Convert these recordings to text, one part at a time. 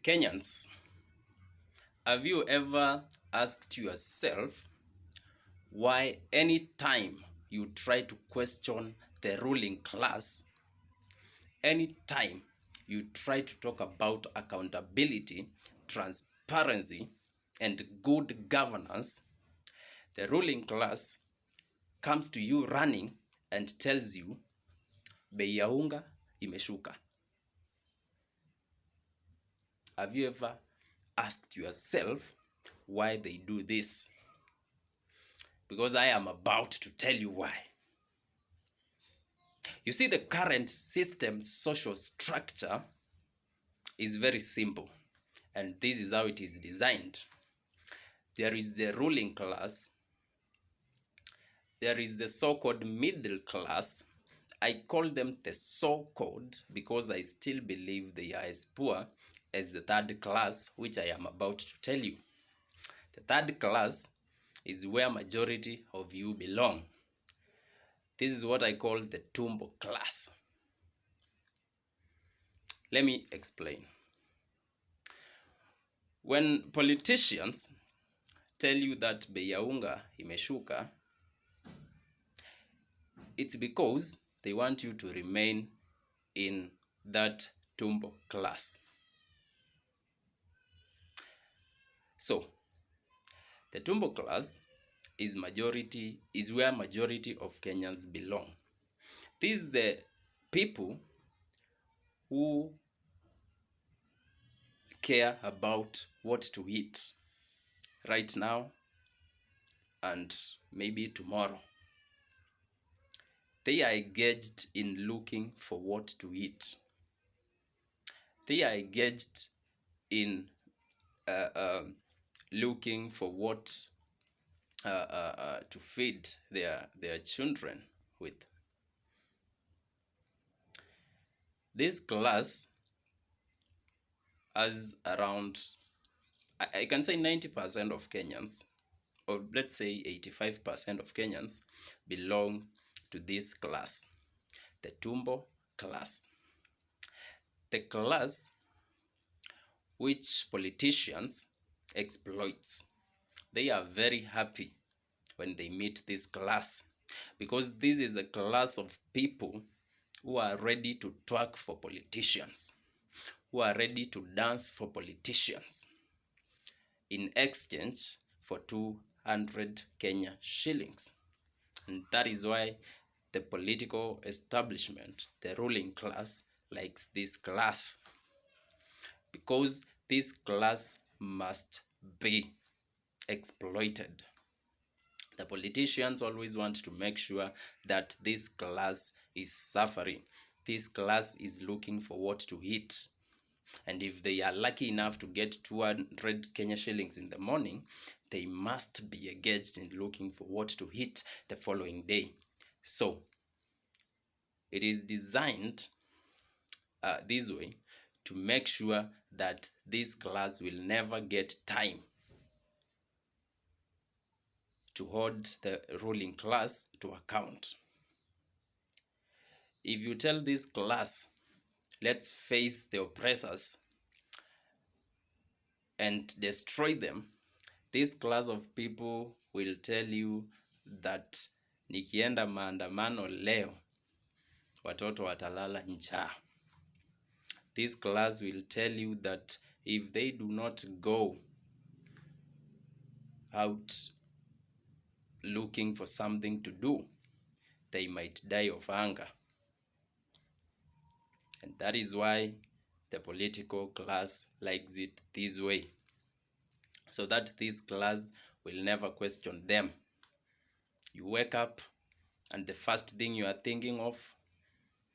Kenyans, have you ever asked yourself why anytime you try to question the ruling class, anytime you try to talk about accountability, transparency, and good governance, the ruling class comes to you running and tells you bei ya unga imeshuka? Have you ever asked yourself why they do this? Because I am about to tell you why. You see, the current system's social structure is very simple, and this is how it is designed. There is the ruling class, there is the so-called middle class. I call them the so-called because I still believe they are as poor as the third class, which I am about to tell you. The third class is where majority of you belong. This is what I call the tumbo class. Let me explain. When politicians tell you that bei ya unga imeshuka, it's because they want you to remain in that tumbo class. So, the tumbo class is where majority of Kenyans belong. These are the people who care about what to eat right now and maybe tomorrow. They are engaged in looking for what to eat. They are engaged in looking for what to feed their children with. This class has around, I can say 90% of Kenyans, or let's say 85% of Kenyans belong to this class, the tumbo class. The class which politicians exploit. They are very happy when they meet this class because this is a class of people who are ready to twerk for politicians, who are ready to dance for politicians in exchange for 200 Kenya shillings. And that is why the political establishment, the ruling class, likes this class, because this class must be exploited. The politicians always want to make sure that this class is suffering. This class is looking for what to eat. And if they are lucky enough to get 200 Kenya shillings in the morning, they must be engaged in looking for what to eat the following day. So, it is designed this way to make sure that this class will never get time to hold the ruling class to account. If you tell this class, let's face the oppressors and destroy them, this class of people will tell you that nikienda maandamano leo, watoto watalala njaa. This class will tell you that if they do not go out looking for something to do, they might die of hunger. And that is why the political class likes it this way, so that this class will never question them. You wake up and the first thing you are thinking of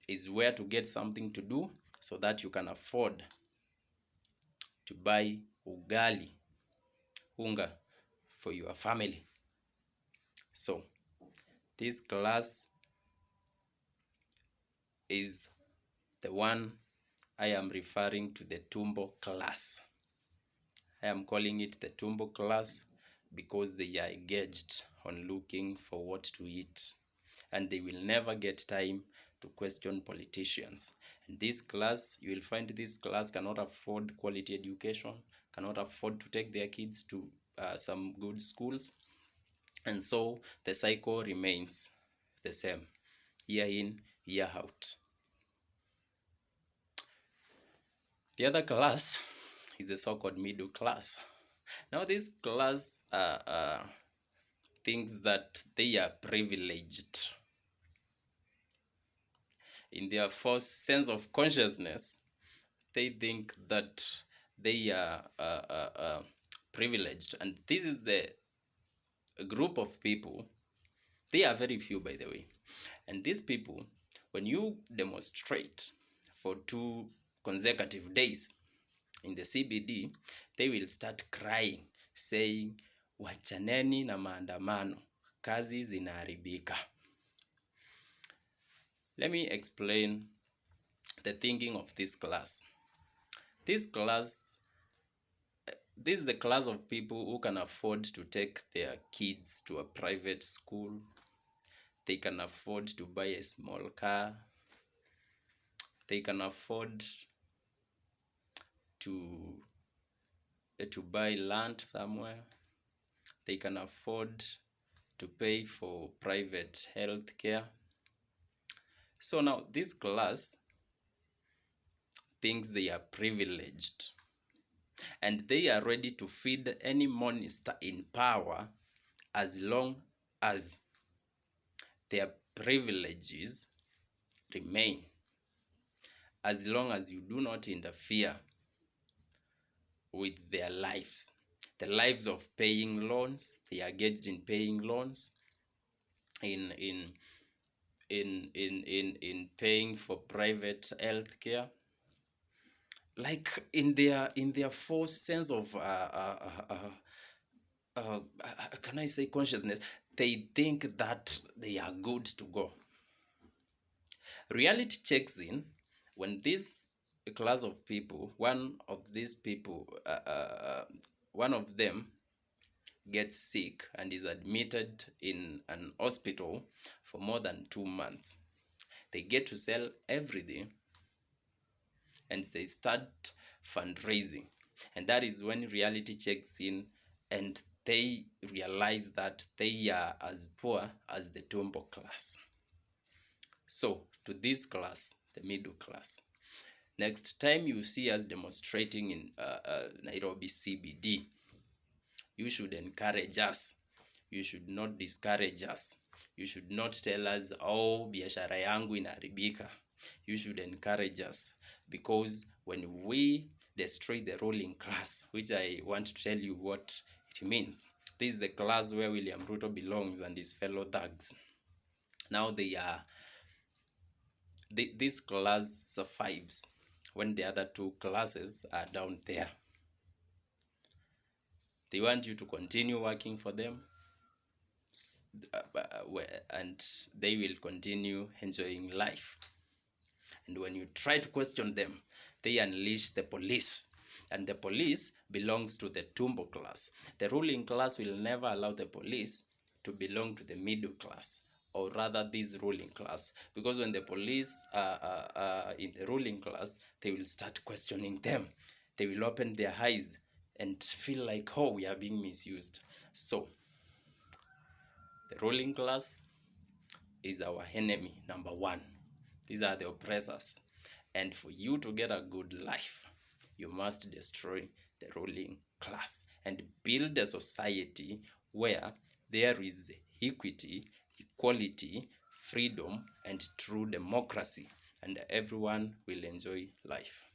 is where to get something to do so that you can afford to buy ugali, unga, for your family. So, this class is the one I am referring to, the tumbo class. I am calling it the tumbo class because they are engaged on looking for what to eat, and they will never get time to question politicians. And this class, you will find this class cannot afford quality education, cannot afford to take their kids to some good schools, and so the cycle remains the same, year in, year out. The other class is the so-called middle class. Now this class thinks that they are privileged. In their false sense of consciousness, they think that they are privileged. And this is the group of people, they are very few by the way. And these people, when you demonstrate for 2 consecutive days in the CBD, they will start crying, saying, wachaneni na maandamano, kazi zinaharibika. Let me explain the thinking of this class. This is the class of people who can afford to take their kids to a private school. They can afford to buy a small car. They can afford to buy land somewhere. They can afford to pay for private health care. So now this class thinks they are privileged, and they are ready to feed any monster in power as long as their privileges remain, as long as you do not interfere with their lives, the lives of paying loans. They are engaged in paying loans, in paying for private health care, like in their full sense of can I say consciousness, they think that they are good to go. Reality checks in when this class of people, one of them gets sick and is admitted in an hospital for more than 2 months. They get to sell everything and they start fundraising. And that is when reality checks in and they realize that they are as poor as the tumbo class. So to this class, the middle class, next time you see us demonstrating in Nairobi CBD, you should encourage us. You should not discourage us. You should not tell us, oh, biashara yangu inaharibika. You should encourage us, because when we destroy the ruling class, which I want to tell you what it means, this is the class where William Ruto belongs and his fellow thugs. Now this class survives when the other 2 classes are down there. They want you to continue working for them, and they will continue enjoying life. And when you try to question them, they unleash the police. And the police belongs to the tumbo class. The ruling class will never allow the police to belong to the middle class, or rather this ruling class, because when the police are in the ruling class, they will start questioning them. They will open their eyes and feel like, oh, we are being misused. So the ruling class is our enemy number 1. These are the oppressors. And for you to get a good life, you must destroy the ruling class and build a society where there is equity, equality, freedom, and true democracy, and everyone will enjoy life.